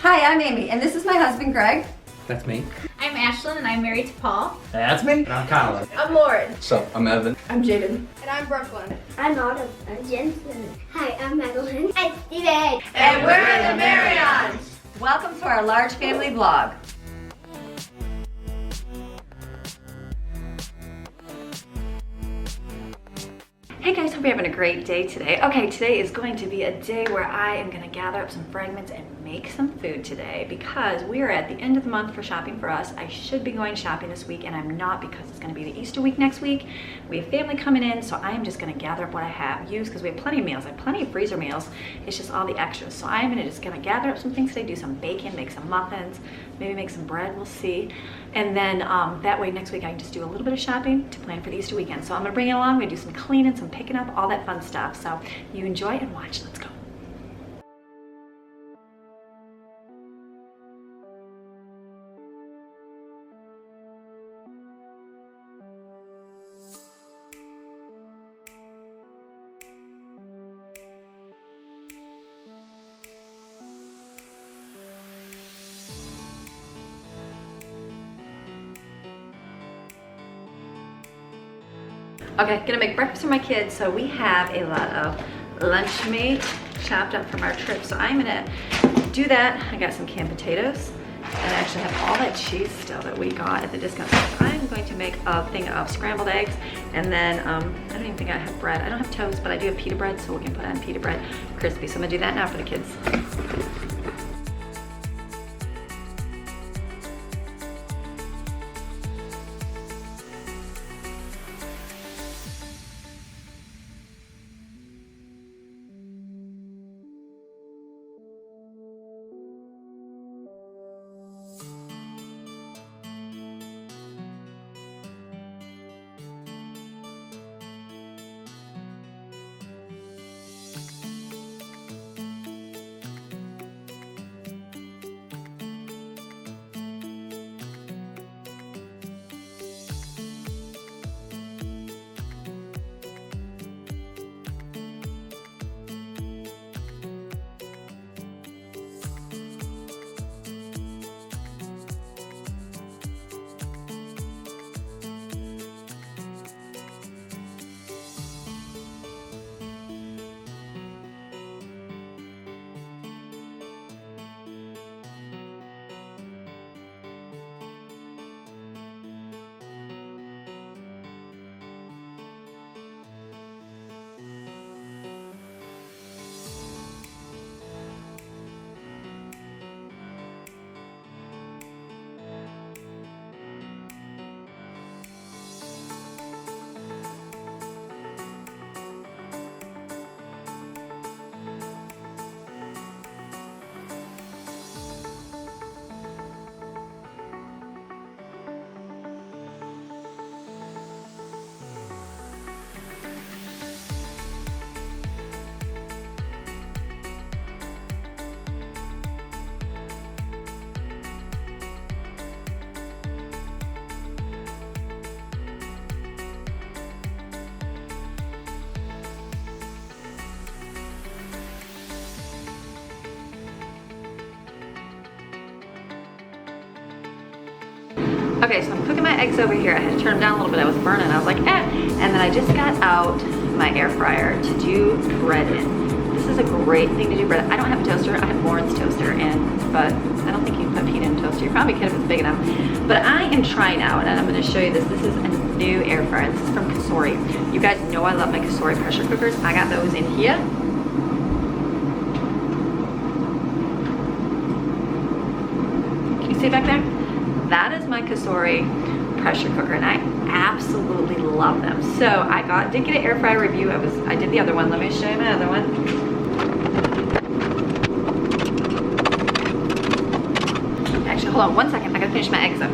Hi, I'm Amy, and this is my husband, Greg. That's me. I'm Ashlyn, and I'm married to Paul. That's me. And I'm Connell. I'm Lauren. So, I'm Evan. I'm Jaden. And I'm Brooklyn. I'm Autumn. I'm Jensen. Hi, I'm Madeline. I'm Steven. And we're the Maryons. Welcome to our large family vlog. Hey guys, hope you're having a great day today. Okay, today is going to be a day where I am gonna gather up some fragments and make some food today because we are at the end of the month for shopping for us. I should be going shopping this week and I'm not because it's gonna be the Easter week next week. We have family coming in, so I am just gonna gather up what I have used because we have plenty of meals. I have plenty of freezer meals. It's just all the extras. So I'm just gonna gather up some things today, do some bacon, make some muffins, maybe make some bread, we'll see. And then that way next week I can just do a little bit of shopping to plan for the Easter weekend. So I'm gonna bring it along, I'm gonna do some cleaning, some picking up, all that fun stuff. So you enjoy and watch, let's go. Okay, gonna make breakfast for my kids. So we have a lot of lunch meat chopped up from our trip. So I'm gonna do that. I got some canned potatoes and I actually have all that cheese still that we got at the discount store. So I'm going to make a thing of scrambled eggs and then I don't even think I have bread. I don't have toast, but I do have pita bread, so we can put on pita bread crispy. So I'm gonna do that now for the kids. Okay, so I'm cooking my eggs over here. I had to turn them down a little bit. I was burning. I was like, eh. And then I just got out my air fryer to do bread in. This is a great thing to do bread. I don't have a toaster. I have Lauren's toaster, but I don't think you can put pita in a toaster. You probably can if it's big enough. But I am trying out, and I'm going to show you this. This is a new air fryer. This is from Cosori. You guys know I love my Cosori pressure cookers. I got those in here. Can you see back there? That is my Cosori pressure cooker and I absolutely love them. So I did get an air fryer review. I did the other one. Let me show you my other one. Actually, hold on one second. I gotta finish my eggs up.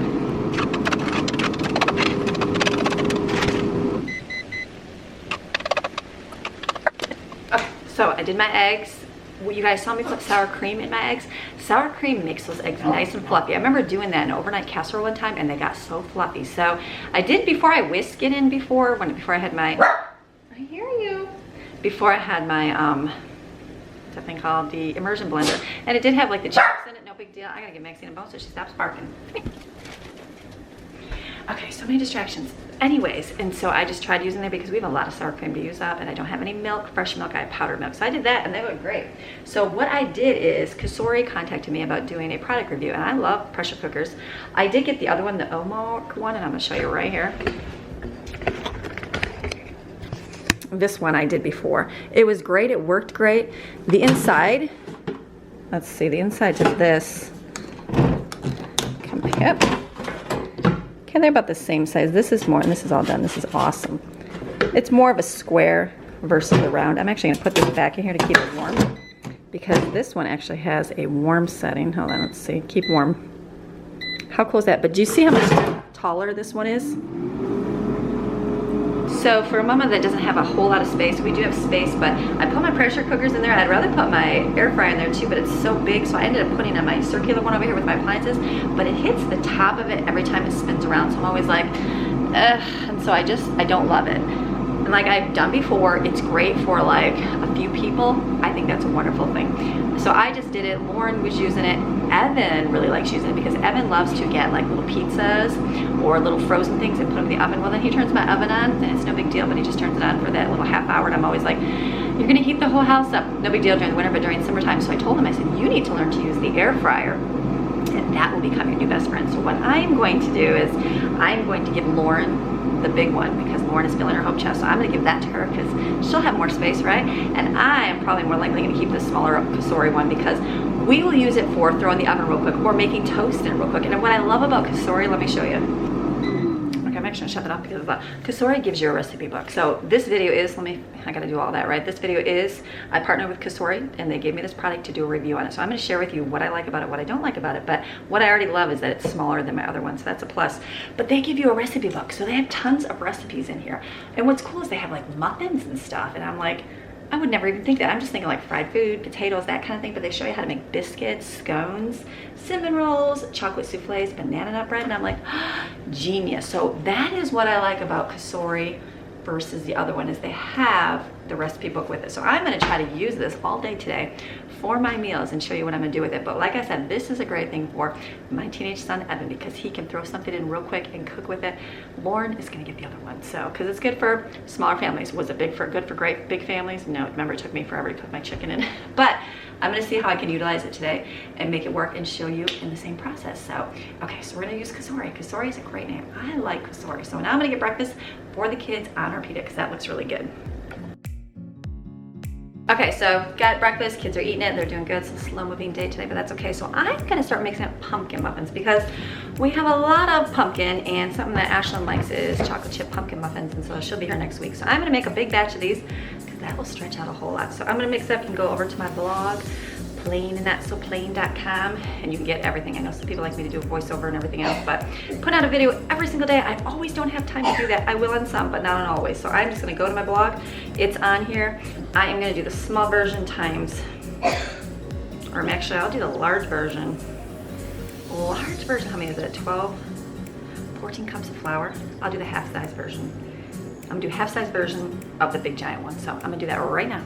Okay, so I did my eggs. You guys saw me put sour cream in my eggs. Sour cream makes those eggs nice and fluffy. I remember doing that in an overnight casserole one time and they got so fluffy. So I did before I whisk it in before I had my, I hear you. Before I had my It's a thing called the immersion blender. And it did have like the chips in it, no big deal. I gotta get Maxine a bone so she stops barking. Okay, so many distractions. Anyways, and so I just tried using there because we have a lot of sour cream to use up and I don't have any milk, fresh milk, I have powdered milk. So I did that and they look great. So what I did is Cosori contacted me about doing a product review and I love pressure cookers. I did get the other one, the Omo one, and I'm gonna show you right here. This one I did before. It was great, it worked great. The inside, let's see, the inside to this, yep. Okay, they're about the same size. This is more, and this is all done. This is awesome. It's more of a square versus a round. I'm actually gonna put this back in here to keep it warm because this one actually has a warm setting. Hold on, let's see, keep warm. How cool is that? But do you see how much taller this one is? So for a mama that doesn't have a whole lot of space, we do have space, but I put my pressure cookers in there. I'd rather put my air fryer in there too, but it's so big, so I ended up putting on my circular one over here with my appliances, but it hits the top of it every time it spins around, so I'm always like, ugh, and so I don't love it. And like I've done before, it's great for like a few people. I think that's a wonderful thing. So I just did it. Lauren was using it. Evan really likes using it because Evan loves to get like little pizzas or little frozen things and put them in the oven. Well, then he turns my oven on and it's no big deal, but he just turns it on for that little half hour and I'm always like, you're gonna heat the whole house up. No big deal during the winter, but during summertime. So I told him, I said, you need to learn to use the air fryer and that will become your new best friend. So what I'm going to do is I'm going to give Lauren the big one because Lauren is filling her home chest, so I'm gonna give that to her because she'll have more space, right? And I am probably more likely gonna keep the smaller Cosori one because we will use it for throwing the oven real quick or making toast in it real quick. And what I love about Cosori, let me show you. Okay, I'm actually gonna shut that off because Cosori gives you a recipe book. So this video is, I gotta do all that, right? This video is, I partnered with Cosori and they gave me this product to do a review on it. So I'm gonna share with you what I like about it, what I don't like about it. But what I already love is that it's smaller than my other one, so that's a plus. But they give you a recipe book, so they have tons of recipes in here. And what's cool is they have like muffins and stuff. And I'm like, I would never even think that. I'm just thinking like fried food, potatoes, that kind of thing, but they show you how to make biscuits, scones, cinnamon rolls, chocolate souffles, banana nut bread, and I'm like, oh, genius. So that is what I like about Cosori versus the other one is they have the recipe book with it. So I'm gonna try to use this all day today for my meals and show you what I'm gonna do with it. But like I said, this is a great thing for my teenage son, Evan, because he can throw something in real quick and cook with it. Lauren is gonna get the other one. So, cause it's good for smaller families. Was it good for great big families? No, remember it took me forever to cook my chicken in. But I'm gonna see how I can utilize it today and make it work and show you in the same process. So, okay, so we're gonna use Cosori. Cosori is a great name. I like Cosori. So now I'm gonna get breakfast for the kids on our pita because that looks really good. Okay, so got breakfast, kids are eating it, they're doing good. It's a slow moving day today, but that's okay. So I'm gonna start mixing up pumpkin muffins because we have a lot of pumpkin and something that Ashlyn likes is chocolate chip pumpkin muffins, and so she'll be here next week. So I'm gonna make a big batch of these because that will stretch out a whole lot. So I'm gonna mix up and go over to my blog, plainandnotsoplain.com, and you can get everything. I know some people like me to do a voiceover and everything else, but put out a video every single day. I always don't have time to do that. I will on some, but not on always. So I'm just gonna go to my blog. It's on here. I am gonna do the small version times, or actually I'll do the large version. Large version, how many is it? 12, 14 cups of flour. I'll do the half size version. I'm gonna do half size version of the big giant one. So I'm gonna do that right now.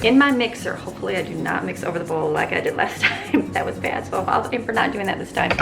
In my mixer, hopefully I do not mix over the bowl like I did last time. That was bad, so I'll aim for not doing that this time.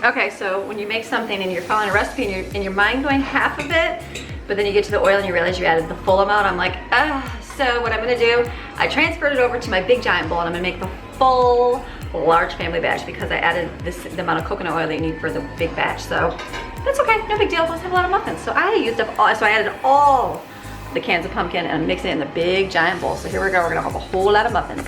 Okay, so when you make something and you're following a recipe and you're in your mind going half of it, but then you get to the oil and you realize you added the full amount, I'm like, so what I'm gonna do, I transferred it over to my big giant bowl and I'm gonna make the full large family batch because I added the amount of coconut oil that you need for the big batch. So that's okay, no big deal. Let's have a lot of muffins. So I used up all, so I added all the cans of pumpkin and I'm mixing it in the big giant bowl. So here we go, we're gonna have a whole lot of muffins.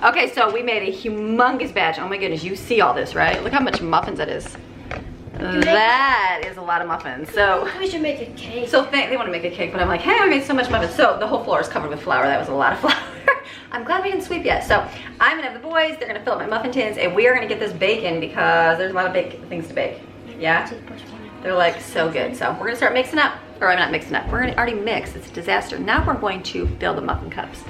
Okay, so we made a humongous batch. Oh my goodness, you see all this, right? Look how much muffins that is. That is a lot of muffins. So We should make a cake. So they want to make a cake, but I'm like, hey, I made so much muffins. So the whole floor is covered with flour. That was a lot of flour. I'm glad we didn't sweep yet. So I'm gonna have the boys, they're gonna fill up my muffin tins, and we are gonna get this bacon because there's a lot of things to bake. Yeah? They're like so good. So we're gonna start mixing up, or I'm not mixing up. We're gonna already mix, it's a disaster. Now we're going to fill the muffin cups.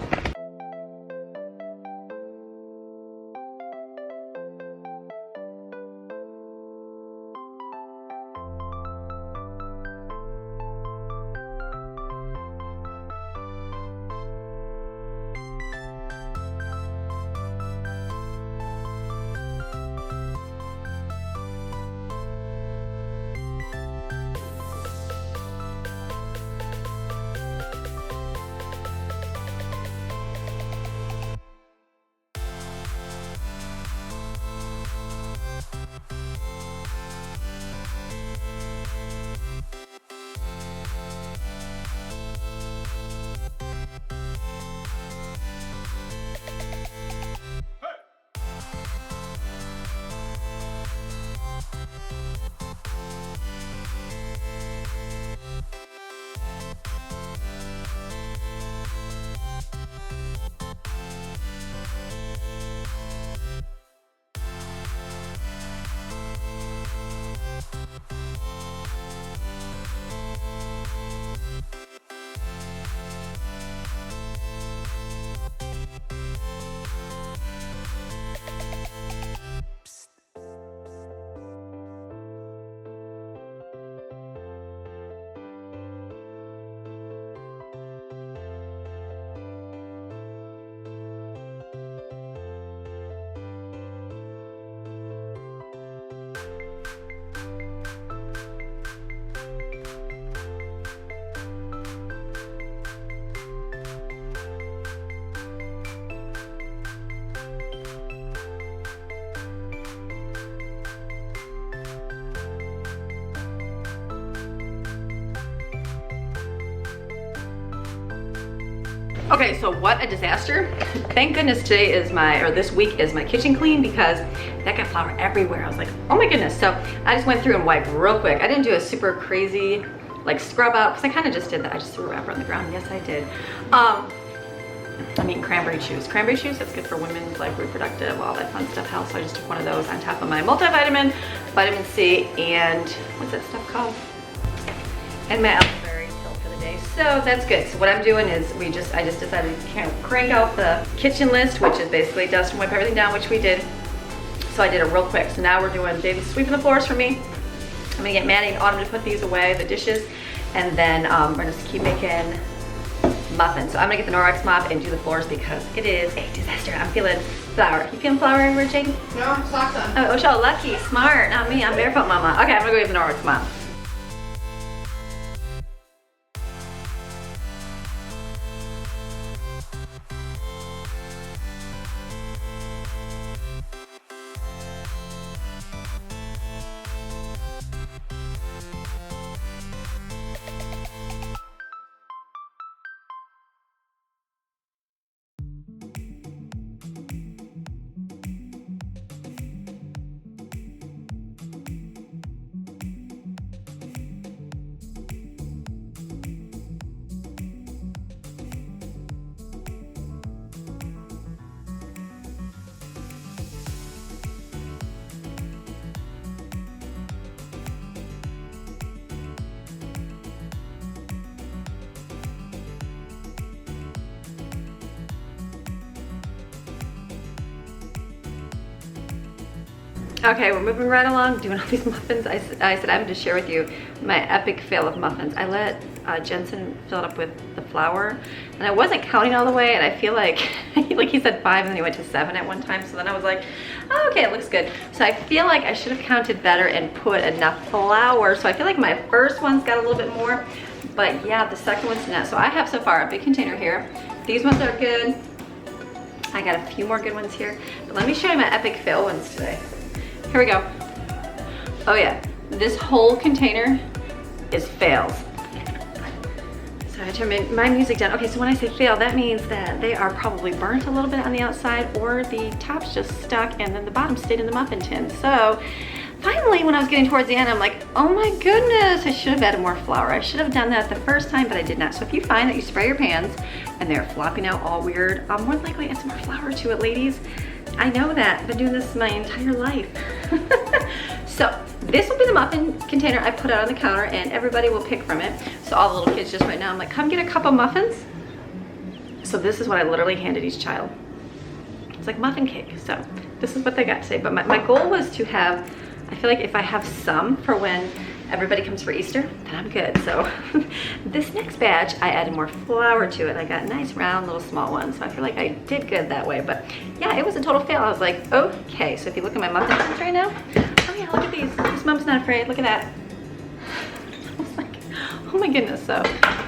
Okay, so what a disaster. Thank goodness today is this week is my kitchen clean because that got flour everywhere. I was like, oh my goodness. So I just went through and wiped real quick. I didn't do a super crazy like scrub out because I kind of just did that. I just threw a wrapper on the ground. Yes, I did. I mean cranberry juice. Cranberry juice, that's good for women's like reproductive, all that fun stuff, health. So I just took one of those on top of my multivitamin, vitamin C, and what's that stuff called? And my elderberry pill for the day. So that's good. So what I'm doing is I just decided to kind of crank out the kitchen list, which is basically dust and wipe everything down, which we did. So I did it real quick. So now we're doing David's sweeping the floors for me. I'm gonna get Maddie and Autumn to put these away, the dishes, and then we're gonna just keep making muffins. So I'm gonna get the Norwex mop and do the floors because it is a disaster. I'm feeling flour. You feeling flour everywhere, Jaden? No, socks on. Oh, Oshel, lucky, smart, not me. I'm barefoot mama. Okay, I'm gonna go get the Norwex mom. Okay, we're moving right along, doing all these muffins. I said I'm going to share with you my epic fail of muffins. I let Jensen fill it up with the flour, and I wasn't counting all the way, and I feel like, like he said 5, and then he went to 7 at one time, so then I was like, oh, okay, it looks good. So I feel like I should have counted better and put enough flour, so I feel like my first one's got a little bit more, but yeah, the second one's not. So I have so far a big container here. These ones are good. I got a few more good ones here, but let me show you my epic fail ones today. Here we go. Oh yeah, this whole container is fails. So I turned my music down. Okay, so when I say fail, that means that they are probably burnt a little bit on the outside, or the top's just stuck and then the bottom stayed in the muffin tin. So finally, when I was getting towards the end, I'm like, oh my goodness, I should have added more flour. I should have done that the first time, but I did not. So if you find that you spray your pans and they're flopping out all weird, more than likely add some more flour to it, ladies. I know that. I've been doing this my entire life. So this will be the muffin container I put out on the counter, and everybody will pick from it. So all the little kids just right now, I'm like, come get a cup of muffins. So this is what I literally handed each child. It's like muffin cake. So this is what they got today. But my goal was to have, I feel like if I have some for when everybody comes for Easter, then I'm good. So this next batch, I added more flour to it. I got nice round little small ones. So I feel like I did good that way. But yeah, it was a total fail. I was like, okay. So if you look at my muffin tins right now, oh yeah, look at these. This mom's not afraid. Look at that. I was like, oh my goodness. So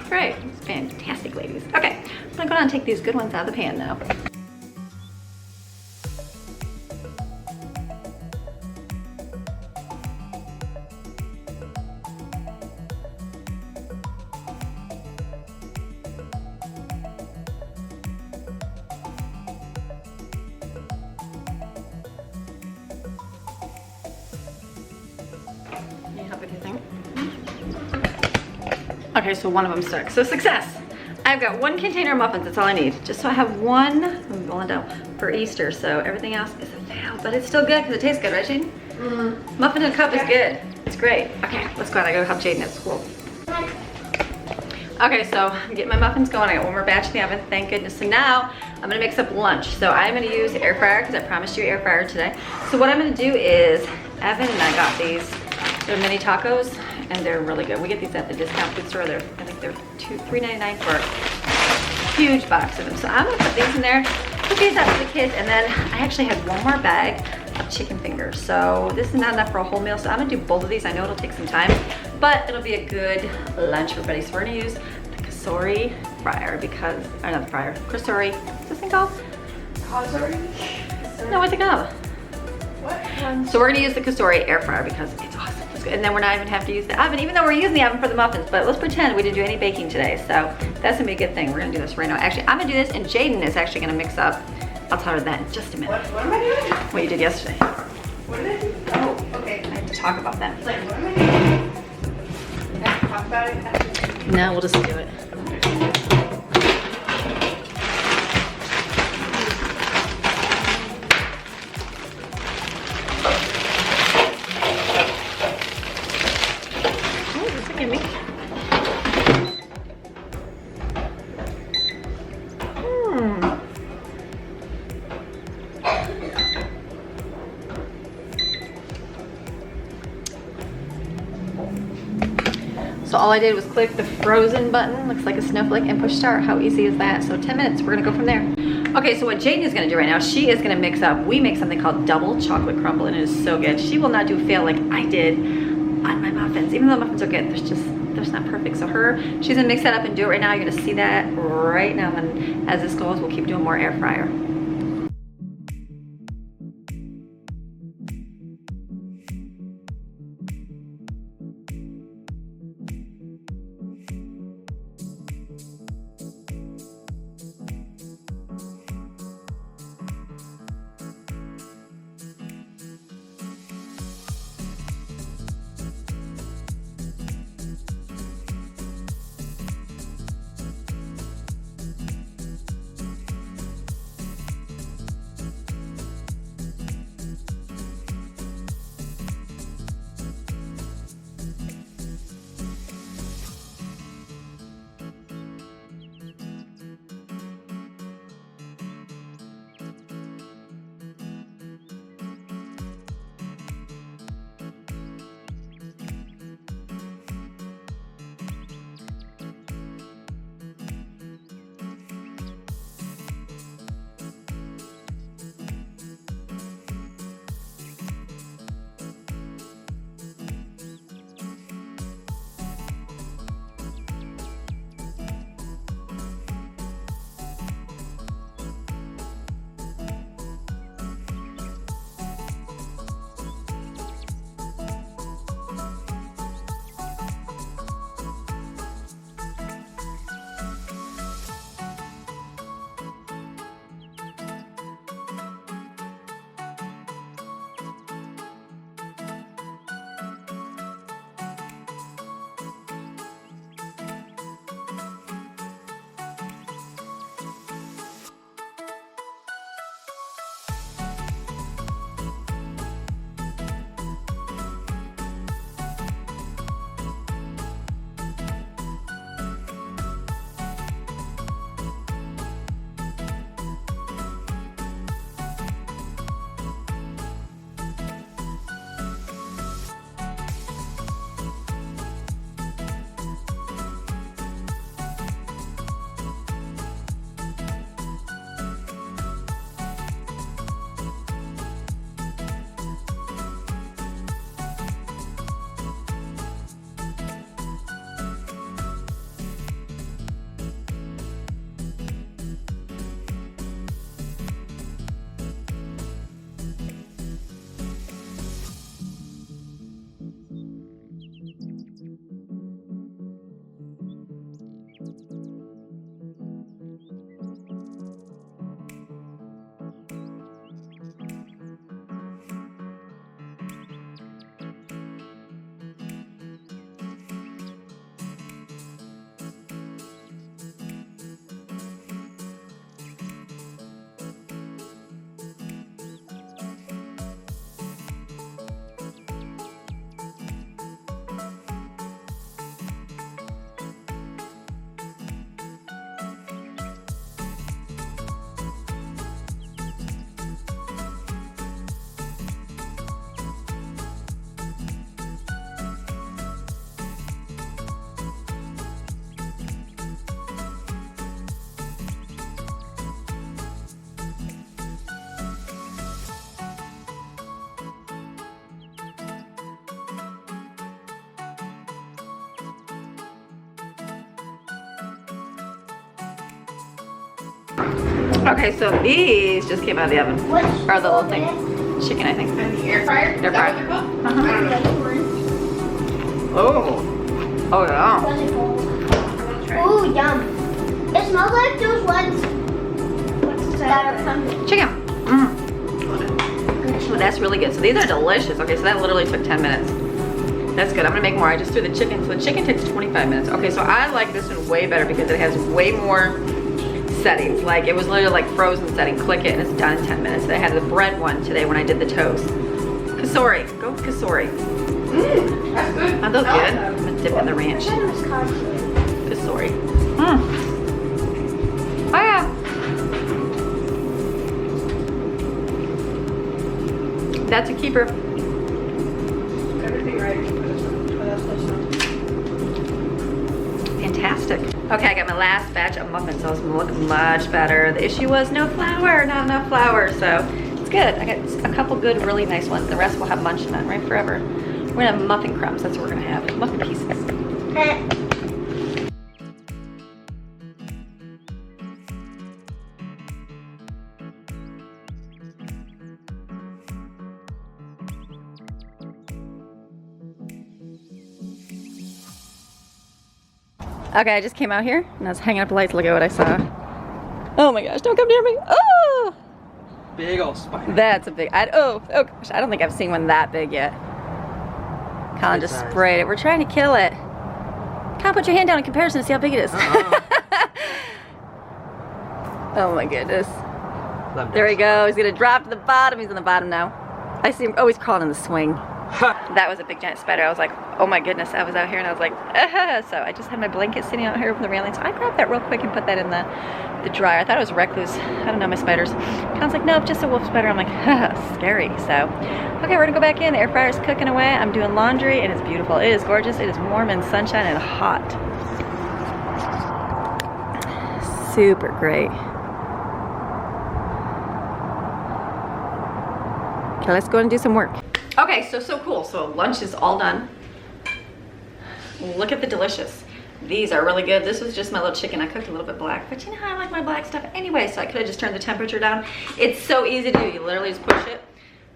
great. It's fantastic, ladies. Okay, I'm gonna go down and take these good ones out of the pan now. Okay, so one of them stuck. So success. I've got one container of muffins. That's all I need. Just so I have one, I'm rolling down, for Easter. So everything else is a fail, but it's still good because it tastes good, right, Jaden? Mm-hmm. Muffin in a cup is good. It's great. Okay, let's go out. I gotta help Jaden at school. Okay, so I'm getting my muffins going. I got one more batch in the oven, thank goodness. So now I'm gonna mix up lunch. So I'm gonna use the air fryer because I promised you air fryer today. So what I'm gonna do is, Evan and I got these. They're mini tacos, and they're really good. We get these at the discount food store. I think they're $3.99 for a huge box of them. So I'm gonna put these in there, put these out for the kids, and then I actually had one more bag of chicken fingers. So this is not enough for a whole meal, so I'm gonna do both of these. I know it'll take some time, but it'll be a good lunch for everybody. So we're gonna use the Cosori fryer because, or not the fryer, Cosori, what's this thing called? Cosori? No, what's it called? What? So we're gonna use the Cosori air fryer because it's awesome. And then we're not even have to use the oven, even though we're using the oven for the muffins, but let's pretend we didn't do any baking today. So that's gonna be a good thing. We're gonna do this right now. Actually, I'm gonna do this, and Jaden is actually gonna mix up. I'll tell her that in just a minute. What am I doing? What you did yesterday. What did I do? Oh, okay. I have to talk about that. It's like, what am I doing? I have to talk about it after. No, we'll just do it. So all I did was click the frozen button, looks like a snowflake, and push start. How easy is that? So 10 minutes, we're gonna go from there. Okay, so what Jayden is gonna do right now, she is gonna mix up, we make something called double chocolate crumble, and it is so good. She will not do fail like I did on my muffins. Even though muffins are good, they're just not perfect. So she's gonna mix that up and do it right now. You're gonna see that right now. And as this goes, we'll keep doing more air fryer. Okay, so these just came out of the oven. Or the little thing. Chicken, I think. And the air fryer? Air fryer. Is that what they're called? I don't know. Oh. Oh yeah. I want to try it. Ooh, yum. It smells like those ones that are from Chicken. Oh, that's really good. So these are delicious. Okay, so that literally took 10 minutes. That's good. I'm gonna make more. I just threw the chicken. So the chicken takes 25 minutes. Okay, so I like this one way better because it has way more settings. Like it was literally like frozen setting. Click it and it's done in 10 minutes. I had the bread one today when I did the toast. Cosori. Go with Cosori. That's good. Are those I like good? that. I'm gonna dip in the ranch. Cosori. Oh yeah. That's a keeper. Everything right for this one. For that place now. fantastic. Okay, I got my last batch of muffins. Those look much better. The issue was no flour, not enough flour, so it's good. I got a couple good, really nice ones. The rest will have munching on right forever. We're gonna have muffin crumbs. That's what we're gonna have. Muffin pieces. Okay, I just came out here and I was hanging up the lights. Look at what I saw. Oh my gosh, don't come near me. Oh! Big old spider. That's a big, oh gosh, I don't think I've seen one that big yet. Colin just sprayed it. We're trying to kill it. Colin, put your hand down in comparison to see how big it is. Oh my goodness. There he goes. He's gonna drop to the bottom. He's on the bottom now. I see him, oh, he's crawling in the swing. That was a big giant spider. I was like, oh my goodness. I was out here and I was like, so I just had my blanket sitting out here from the railing. So I grabbed that real quick and put that in the dryer. I thought it was a recluse. I don't know my spiders. Colin's like, nope, just a wolf spider. I'm like, scary. So, okay, we're gonna go back in. The air fryer's cooking away. I'm doing laundry and it's beautiful. It is gorgeous. It is warm and sunshine and hot. Super great. Okay, let's go and do some work. Okay, so cool. So lunch is all done. Look at the delicious. These are really good. This was just my little chicken. I cooked a little bit black, but you know how I like my black stuff anyway, so I could have just turned the temperature down. It's so easy to do. You literally just push it,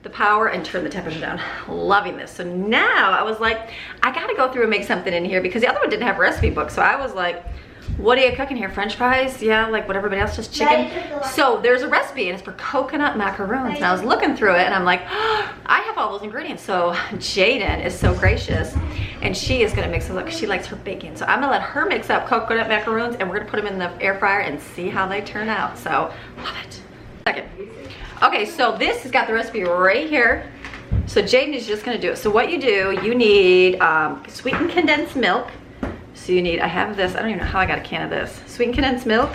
the power, and turn the temperature down. Loving this. So now I was like, I gotta go through and make something in here because the other one didn't have a recipe book. So I was like, what are you cooking here? French fries? Yeah, like what everybody else, just chicken. So there's a recipe and it's for coconut macaroons. And I was looking through it and I'm like, oh, I have all those ingredients. So Jaden is so gracious and she is gonna mix them up because she likes her bacon. So I'm gonna let her mix up coconut macaroons and we're gonna put them in the air fryer and see how they turn out. So love it. Second. Okay, so this has got the recipe right here. So Jaden is just gonna do it. So what you do, you need sweetened condensed milk. So you need, I have this, I don't even know how I got a can of this. Sweetened condensed milk.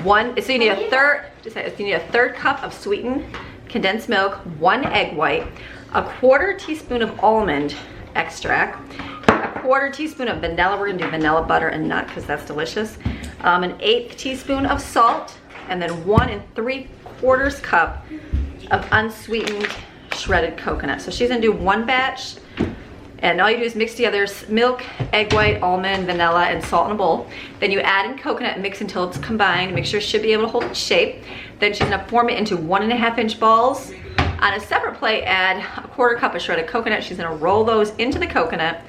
So you need a third cup of sweetened condensed milk, 1 egg white, a 1/4 teaspoon of almond extract, a 1/4 teaspoon of vanilla. We're gonna do vanilla butter and nut because that's delicious. An 1/8 teaspoon of salt, and then 1 3/4 cup of unsweetened shredded coconut. So she's gonna do one batch. And all you do is mix together milk, egg white, almond, vanilla, and salt in a bowl. Then you add in coconut and mix until it's combined. Make sure it should be able to hold its shape. Then she's gonna form it into 1.5-inch balls. On a separate plate, add a 1/4 cup of shredded coconut. She's gonna roll those into the coconut.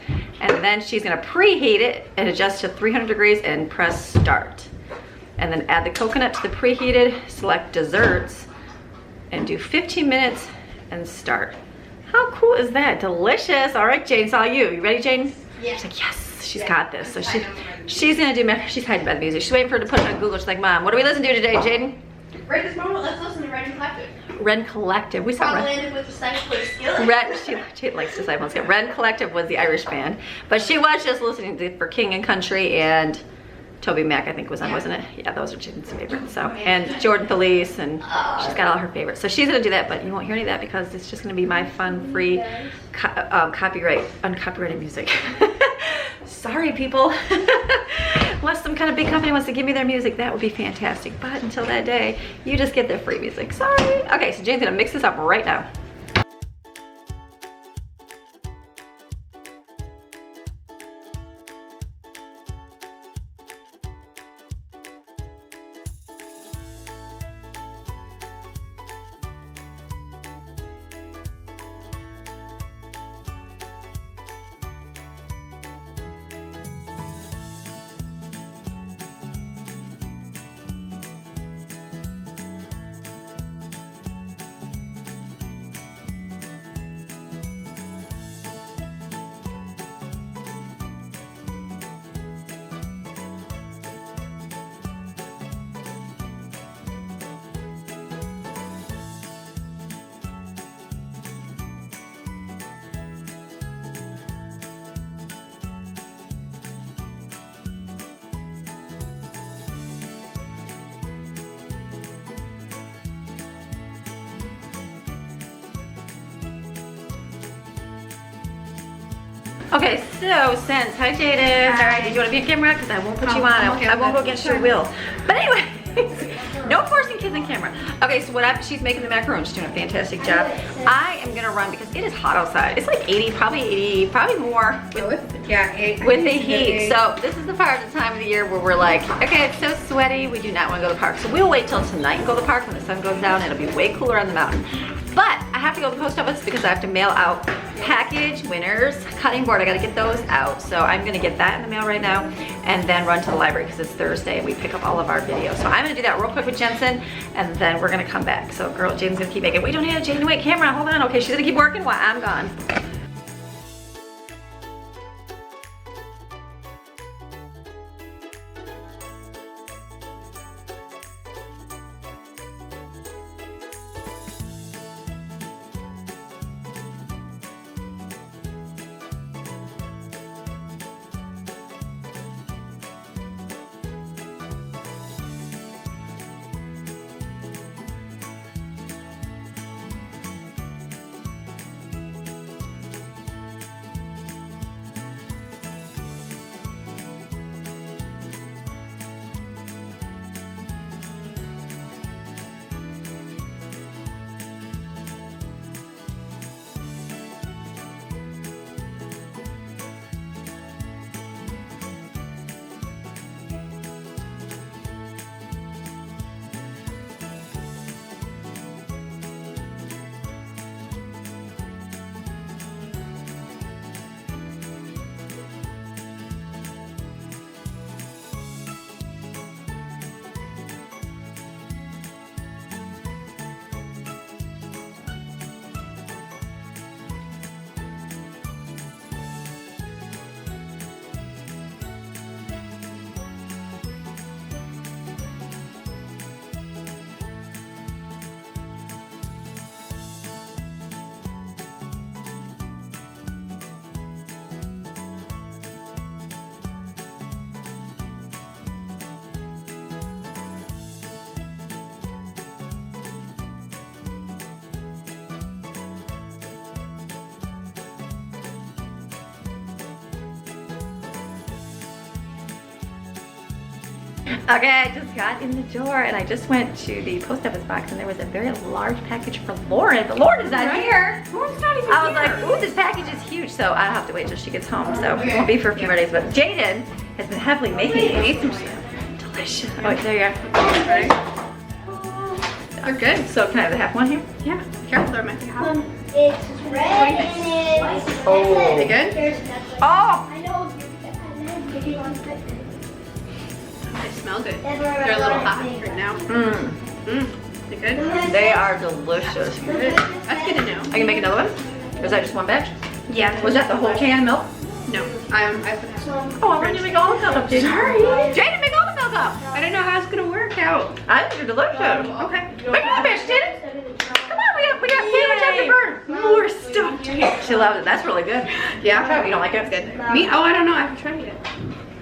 And then she's gonna preheat it and adjust to 300 degrees and press start. And then add the coconut to the preheated, select desserts, and do 15 minutes and start. How cool is that? Delicious. All right, Jane, it's all you. You ready, Jane? Yeah. She's like, yes, she's got this. So she's gonna do, she's hiding by the music. She's waiting for her to put it on Google. She's like, Mom, what do we listen to today, Jaden? Right this moment, let's listen to Red Collective. Ren Collective. We saw Landed with the Cycler Skillet. She likes Disciples. Ren Collective was the Irish band, but she was just listening to for King and Country and Toby Mac, I think was on, wasn't it? Yeah, those are Jaden's favorites. So, and Jordan Felice, and she's got all her favorites. So she's gonna do that, but you won't hear any of that because it's just gonna be my fun, free, uncopyrighted music. Sorry, people. Unless some kind of big company wants to give me their music, that would be fantastic. But until that day, you just get their free music. Sorry. Okay, so Jane's gonna mix this up right now. Okay, so since, hi Jaden. Alright, did you want to be on camera? Because I won't put you on. I won't go against your will. But anyway, no forcing kids on camera. Okay, so she's making the macarons. She's doing a fantastic job. I am gonna run because it is hot outside. It's like 80, probably 80, probably more with the heat. So this is the part of the time of the year where we're like, okay, it's so sweaty, we do not want to go to the park. So we'll wait till tonight and go to the park when the sun goes down. It'll be way cooler on the mountain. But I have to go to the post office because I have to mail out package winners, cutting board. I gotta get those out. So I'm gonna get that in the mail right now and then run to the library because it's Thursday and we pick up all of our videos. So I'm gonna do that real quick with Jensen and then we're gonna come back. So girl, Jaden's gonna keep making, wait, don't have Jaden, wait, camera, hold on. Okay, she's gonna keep working while I'm gone. Okay, I just got in the door and I just went to the post office box and there was a very large package for Lauren, but Lauren is not here. Lauren's not even I was like, ooh, this package is huge, so I'll have to wait till she gets home. So it won't be for a few more days, but Jaden has been heavily making it. Delicious. Oh, there you are. Ready? They're good. So can I have the half one here? Yeah. Careful, there might be hot. It's red and it's... Oh. They good? Oh! I know. Maybe one bit. They smell good. They're a little hot right now. They good? They are delicious. Good. That's good to know. I can make another one? Was that just one batch? Yeah. Was that the whole can of milk? No. I put some. Oh, I wanted to make all the milk up, Jaden. Sorry. Jaden, make all the milk up. I don't know how it's gonna work out. I think you're delicious. Okay. Make another batch, Jaden. Come on, we got peanut butter to burn. More stuff. She loves it. That's really good. Yeah. Try it. You don't like it? Good. Me? Oh, I don't know. I haven't tried it yet.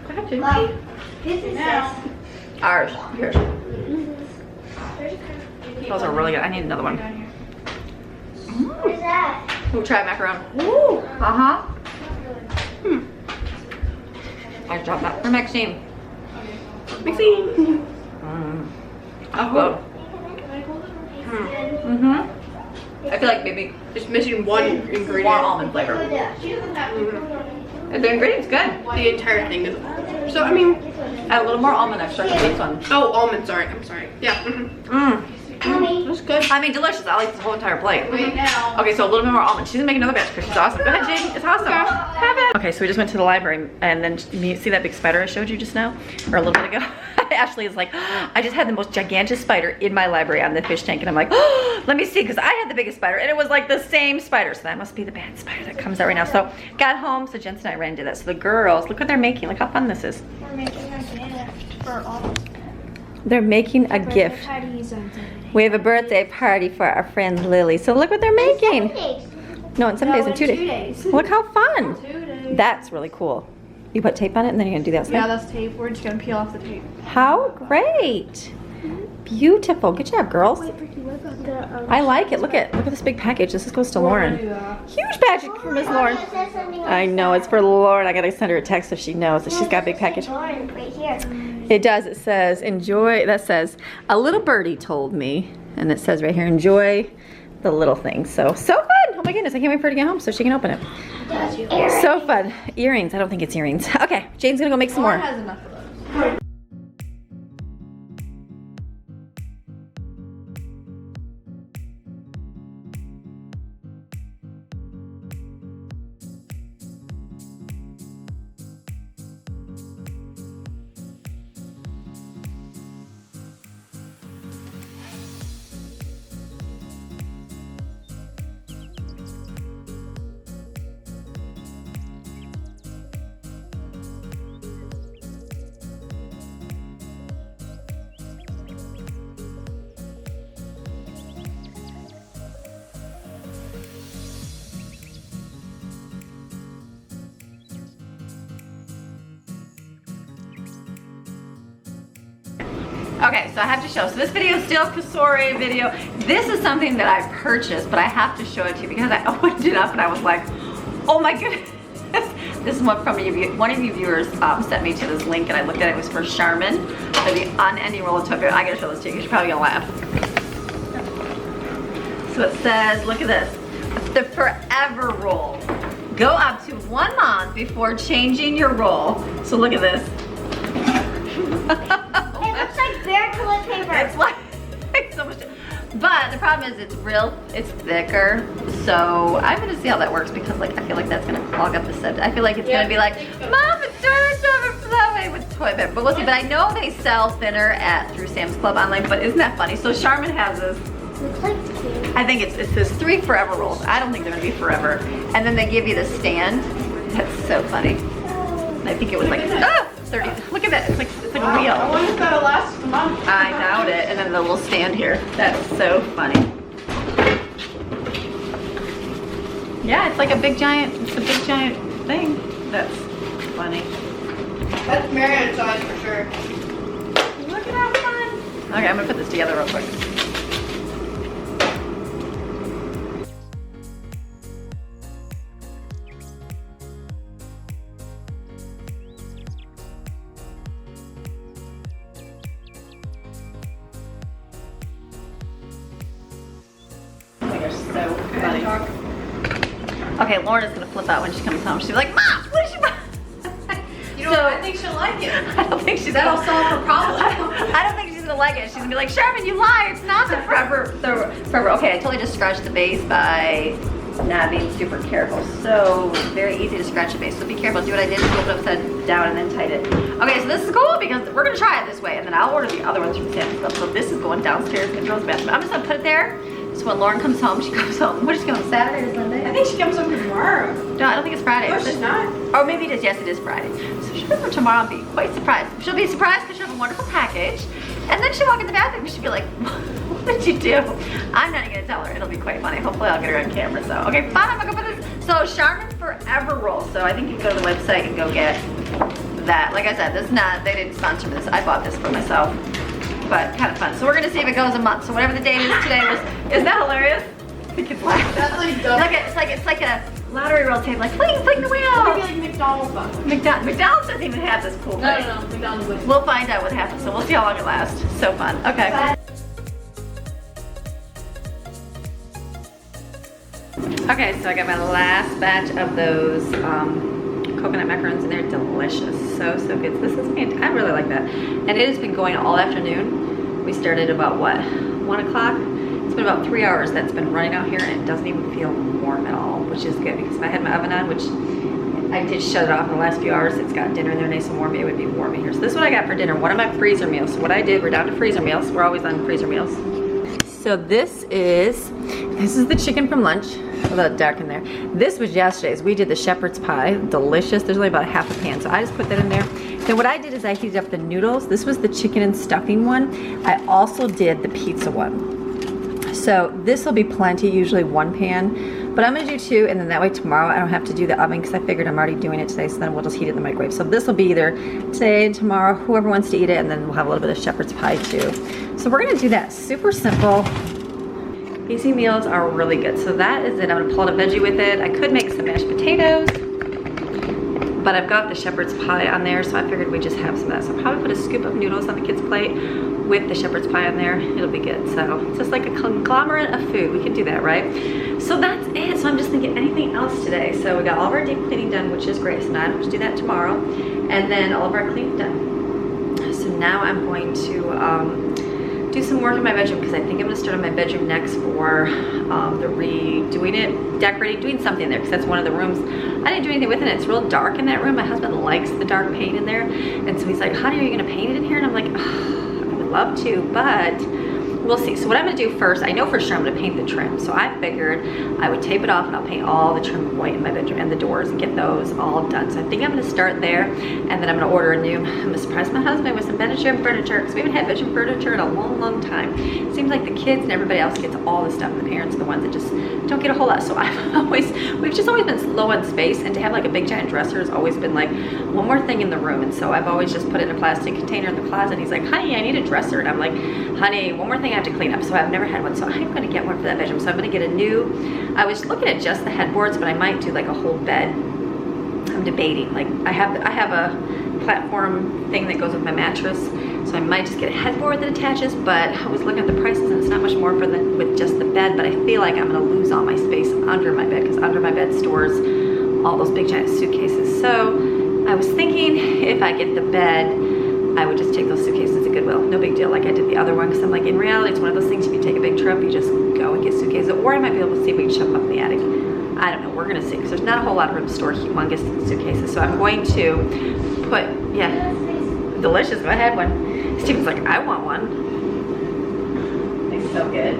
Go ahead, Jaden. This is this. Ours. Here. Those are really good. I need another one. What is that? We'll try macaron. Ooh. Uh-huh. I dropped that for Maxine. Maxine. Oh. I feel like maybe Just missing one ingredient. more almond flavor. The ingredient's good. The entire thing is. So I mean, Add a little more almond extra to this one. oh, almonds. Sorry, I'm sorry. Yeah. That's good. I mean, delicious. I like this whole entire plate. Wait now. Okay, so a little bit more almond. She's gonna make another batch because she's awesome. Go ahead, Jaden. It's awesome. Have it. Okay, so we just went to the library and then you see that big spider I showed you just now? Or a little bit ago? Ashley is like, I just had the most gigantic spider in my library on the fish tank. And I'm like, oh, let me see, because I had the biggest spider and it was like the same spider. So that must be the bad spider that comes out right now. So got home, so Jensen and I ran and did that. So the girls, look what they're making. Look how fun this is. We're making a gift for all. They're making a gift. We have a birthday party for our friend Lily. So look what they're making. No, in some days, in 2 days. Look how fun. 2 days. That's really cool. You put tape on it and then you're gonna do that stuff? Yeah, that's tape. We're just gonna peel off the tape. How great. Beautiful. Good job, girls. I like it. Look at this big package. This goes to Lauren. Huge package for Miss Lauren. I know it's for Lauren. I gotta send her a text so she knows that she's got a big package. It does. It says enjoy. That says a little birdie told me, and it says right here enjoy the little things. So fun. Oh my goodness, I can't wait for her to get home so she can open it. So fun. Earrings. I don't think it's earrings. Okay, Jane's gonna go make some more. Has enough of those. Okay, so I have to show. So this video is still a Cosori video. This is something that I purchased, but I have to show it to you because I opened it up and I was like, oh my goodness. This is one from one of you viewers sent me to this link and I looked at it. It was for Charmin, for the unending roll of Tokyo. I gotta show this to you because you're probably gonna laugh. So it says, look at this. The forever roll. Go up to 1 month before changing your roll. So look at this. It looks like bare toilet paper. It's like so much. But the problem is it's thicker. So I'm gonna see how that works because like I feel like that's gonna clog up the septic. I feel like it's gonna be like, Mom, it's toilet overflowing with toilet paper. But we'll see. But I know they sell thinner through Sam's Club online. But isn't that funny? So Charmin has this. Looks like two. I think it says 3 forever rolls. I don't think they're gonna be forever. And then they give you the stand. That's so funny. I think it was like 30. Look at that. It's like a wheel. I wonder if that'll last a month. I doubt it. And then the little stand here. That's so funny. Yeah, it's like a big giant. It's a big giant thing. That's funny. That's Maryon size for sure. Look at how fun. Okay, I'm gonna put this together real quick. So funny. Okay, Lauren is gonna flip out when she comes home. She'll be like, Mom, what did you buy? You know, I think she'll like it. I don't think she's That'll gonna solve her problem. I don't think she's gonna like it. She's gonna be like, Sherman, you lied. It's not the forever. Okay, I totally just scratched the base by not being super careful. So very easy to scratch the base. So be careful. Do what I did. Flip it upside down and then tight it. Okay, so this is cool because we're gonna try it this way, and then I'll order the other ones from Sam's Club. So this is going downstairs in the girls' bathroom. I'm just gonna put it there. So when Lauren comes home, she comes home. What is she going, Saturday or Sunday? I think she comes home tomorrow. No, I don't think it's Friday. No, she's not. Oh, maybe it is. Yes, it is Friday. So she'll come tomorrow and be quite surprised. She'll be surprised because she'll have a wonderful package. And then she'll walk in the bathroom and she'll be like, what did you do? I'm not going to tell her. It'll be quite funny. Hopefully I'll get her on camera. So, okay, fine. I'm going to go put this. So Charmin Forever Roll. So I think you can go to the website and go get that. Like I said, this is not, they didn't sponsor this. I bought this for myself. But kind of fun. So we're going to see if it goes a month. So whatever the date is today was, isn't that hilarious? I think it's like, That's like dumb. it's like a lottery roll tape, like fling the wheel. Maybe like McDonald's box. McDonald's doesn't even have this cool thing. No, McDonald's would. We'll find out what happens, so we'll see how long it lasts. So fun. Okay. Okay, so I got my last batch of those coconut macarons, and they're delicious. So good. So this is fantastic. I really like that. And it has been going all afternoon. We started about, what, 1 o'clock? It's been about 3 hours that's been running out here, and it doesn't even feel warm at all, which is good because if I had my oven on, which I did shut it off in the last few hours, it's got dinner in there nice and warm, it would be warm in here. So this is what I got for dinner, one of my freezer meals. So what I did, we're down to freezer meals. We're always on freezer meals. So this is the chicken from lunch. A little dark in there. This was yesterday's. We did the shepherd's pie, delicious. There's only about half a pan, so I just put that in there. Then what I did is I heated up the noodles. This was the chicken and stuffing one. I also did the pizza one. So this will be plenty, usually 1 pan, but I'm gonna do 2, and then that way tomorrow I don't have to do the oven because I figured I'm already doing it today, so then we'll just heat it in the microwave. So this will be either today and tomorrow, whoever wants to eat it, and then we'll have a little bit of shepherd's pie too. So we're gonna do that super simple Easy meals are really good. So that is it. I'm gonna pull out a veggie with it. I could make some mashed potatoes, but I've got the shepherd's pie on there, so I figured we'd just have some of that. So I'll probably put a scoop of noodles on the kids' plate with the shepherd's pie on there. It'll be good. So it's just like a conglomerate of food. We can do that, right? So that's it. So I'm just thinking anything else today. So we got all of our deep cleaning done, which is great. So now I don't have to do that tomorrow. And then all of our cleaning done. So now I'm going to do some work in my bedroom because I think I'm gonna start on my bedroom next for the redoing it, decorating, doing something there because that's one of the rooms. I didn't do anything with it. It's real dark in that room. My husband likes the dark paint in there. And so he's like, honey, are you gonna paint it in here? And I'm like, oh, I would love to, but we'll see. So what I'm gonna do first, I know for sure I'm gonna paint the trim. So I figured I would tape it off and I'll paint all the trim white in my bedroom and the doors and get those all done. So I think I'm gonna start there and then I'm gonna order a new, I'm gonna surprise my husband with some bedroom furniture because we haven't had bedroom furniture in a long, long time. It seems like the kids and everybody else gets all the stuff. The parents are the ones that just don't get a whole lot. So we've just always been low on space, and to have like a big giant dresser has always been like one more thing in the room. And so I've always just put it in a plastic container in the closet. He's like, honey, I need a dresser. And I'm like, honey, one more thing I have to clean up. So I've never had one. So I'm gonna get one for that bedroom. So I'm gonna get a new, I was looking at just the headboards, but I might do like a whole bed. I'm debating. Like I have a platform thing that goes with my mattress. So I might just get a headboard that attaches, but I was looking at the prices and it's not much more for with just the bed, but I feel like I'm gonna lose all my space under my bed because under my bed stores all those big giant suitcases. So I was thinking if I get the bed, I would just take those suitcases to Goodwill. No big deal like I did the other one because I'm like, in reality, it's one of those things if you take a big trip, you just go and get suitcases. Or I might be able to see if we can shove them up in the attic. I don't know, we're gonna see because there's not a whole lot of room to store humongous suitcases. So I'm going to put, yeah, delicious, go ahead one. Steven's like, I want one. It's so good.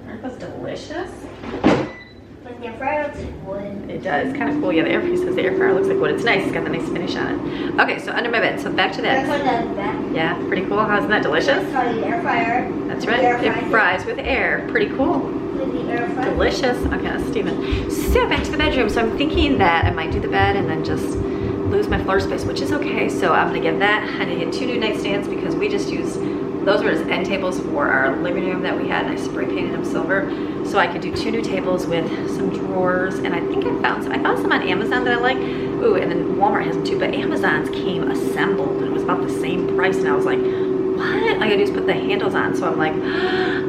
Aren't those delicious? But the air fryer looks like wood. It does, kind of cool. Yeah, the air fryer says the air fryer looks like wood. It's nice, it's got the nice finish on it. Okay, so under my bed, so back to that. Yeah, pretty cool. How's that delicious? That's called the air fryer. That's right, it fries with air. Pretty cool. With the air fryer. Delicious. Okay, that's Steven. So back to the bedroom. So I'm thinking that I might do the bed and then just lose my floor space, which is okay. So I'm gonna get that. I need to get 2 new nightstands because we just used, those were just end tables for our living room that we had, and I spray painted them silver. So I could do 2 new tables with some drawers, and I think I found some on Amazon that I like. Ooh, and then Walmart has them too, but Amazon's came assembled and it was about the same price, and I was like, what? All I gotta do is put the handles on. So I'm like,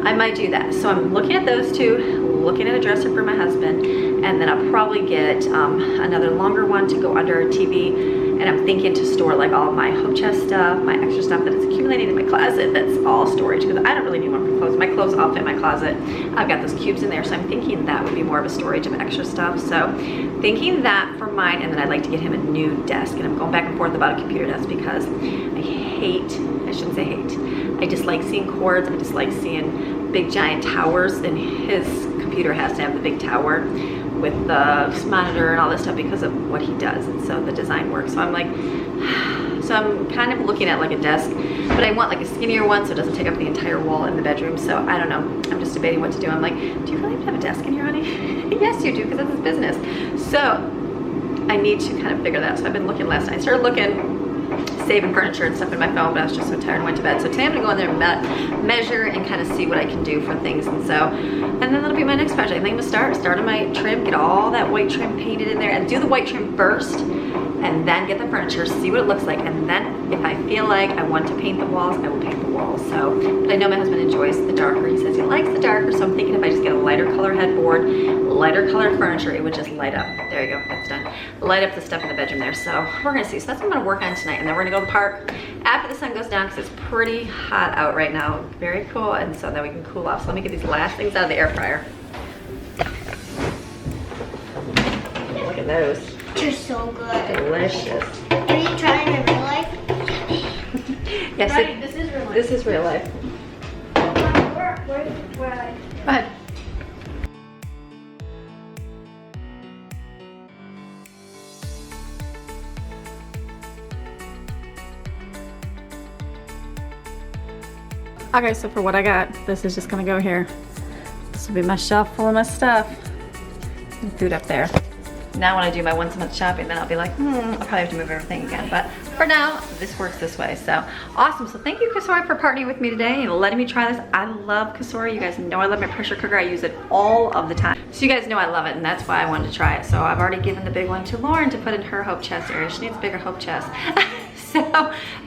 I might do that. So I'm looking at those 2, looking at a dresser for my husband, and then I'll probably get another longer one to go under our TV. And I'm thinking to store like all my home chest stuff, my extra stuff that is accumulating in my closet. That's all storage because I don't really need one for clothes. My clothes all fit in my closet. I've got those cubes in there, so I'm thinking that would be more of a storage of extra stuff. So thinking that for mine, and then I'd like to get him a new desk. And I'm going back and forth about a computer desk because I shouldn't say hate. I just like seeing cords. I just like seeing big giant towers, and his computer has to have the big tower with the monitor and all this stuff because of what he does, and so the design works. So I'm like, so I'm kind of looking at like a desk, but I want like a skinnier one so it doesn't take up the entire wall in the bedroom. So I don't know, I'm just debating what to do. I'm like, do you really have to have a desk in here, honey? Yes, you do, because that's his business. So I need to kind of figure that out. So I've been looking last night. I started looking, saving furniture and stuff in my phone, but I was just so tired and went to bed. So today I'm gonna go in there and measure and kind of see what I can do for things. And then that'll be my next project. I think I'm gonna start on my trim, get all that white trim painted in there, and do the white trim first, and then get the furniture, see what it looks like, and then if I feel like I want to paint the walls, I will paint the walls. So, but I know my husband enjoys the darker. He says he likes the darker, so I'm thinking if I just get a lighter color headboard, lighter colored furniture, it would just light up. There you go, that's done. Light up the stuff in the bedroom there. So we're gonna see. So that's what I'm gonna work on tonight, and then we're gonna go to the park after the sun goes down because it's pretty hot out right now. Very cool, and so then we can cool off. So let me get these last things out of the air fryer. Look at those. They're so good. Delicious. Have you tried it in real life? Yes, Right, this is real life. This is real life. Where Go ahead. Okay, so for what I got, this is just gonna go here. This will be my shelf full of my stuff. And food up there. Now when I do my once a month shopping, then I'll be like, I'll probably have to move everything again. But for now, this works this way. So awesome. So thank you, Cosori, for partnering with me today and letting me try this. I love Cosori. You guys know I love my pressure cooker. I use it all of the time. So you guys know I love it, and that's why I wanted to try it. So I've already given the big one to Lauren to put in her hope chest area. She needs a bigger hope chest. So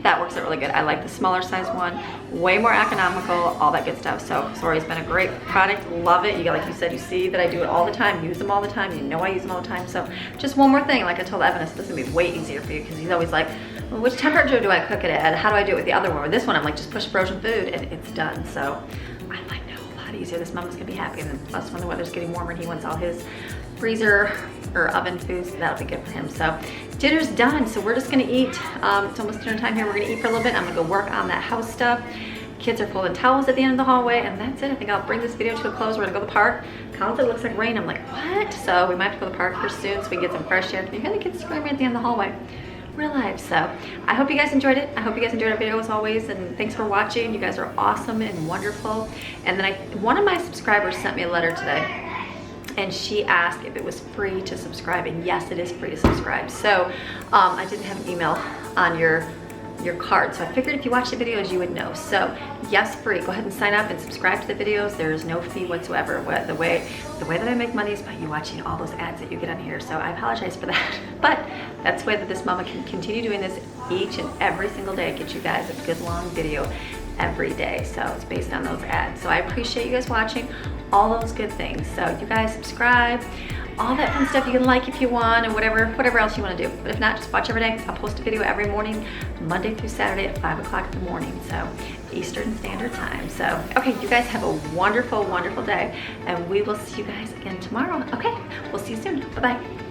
that works out really good. I like the smaller size one, way more economical, all that good stuff. So Cosori's been a great product, love it. You got, like you said, you see that I do it all the time, use them all the time. You know I use them all the time. So just one more thing, like I told Evan, this is gonna be way easier for you because he's always like, well, which temperature do I cook it at? How do I do it with the other one? With this one, I'm like, just push frozen food and it's done. So I like that a lot easier. This mama's gonna be happy. And then plus when the weather's getting warmer and he wants all his freezer or oven foods, that'll be good for him. So dinner's done, so we're just gonna eat. It's almost dinner time here. We're gonna eat for a little bit. I'm gonna go work on that house stuff. Kids are folding towels at the end of the hallway, and that's it. I think I'll bring this video to a close. We're gonna go to the park. Colin said it looks like rain. I'm like, what? So we might have to go to the park here soon so we can get some fresh air. Can you hear the kids screaming at the end of the hallway? We're live. So I hope you guys enjoyed it. I hope you guys enjoyed our video as always, and thanks for watching. You guys are awesome and wonderful. And then one of my subscribers sent me a letter today, and she asked if it was free to subscribe, and yes, it is free to subscribe. So I didn't have an email on your card, so I figured if you watch the videos you would know. So yes, free. Go ahead and sign up and subscribe to the videos. There is no fee whatsoever. The way that I make money is by you watching all those ads that you get on here, so I apologize for that. But that's the way that this mama can continue doing this each and every single day, get you guys a good long video every day. So it's based on those ads. So I appreciate you guys watching all those good things. So you guys subscribe, all that fun stuff. You can like if you want, and whatever else you want to do. But if not, just watch every day. I'll post a video every morning, Monday through Saturday at 5 o'clock in the morning, so Eastern Standard Time. So okay, you guys have a wonderful, wonderful day, and we will see you guys again tomorrow. Okay, we'll see you soon. Bye-bye.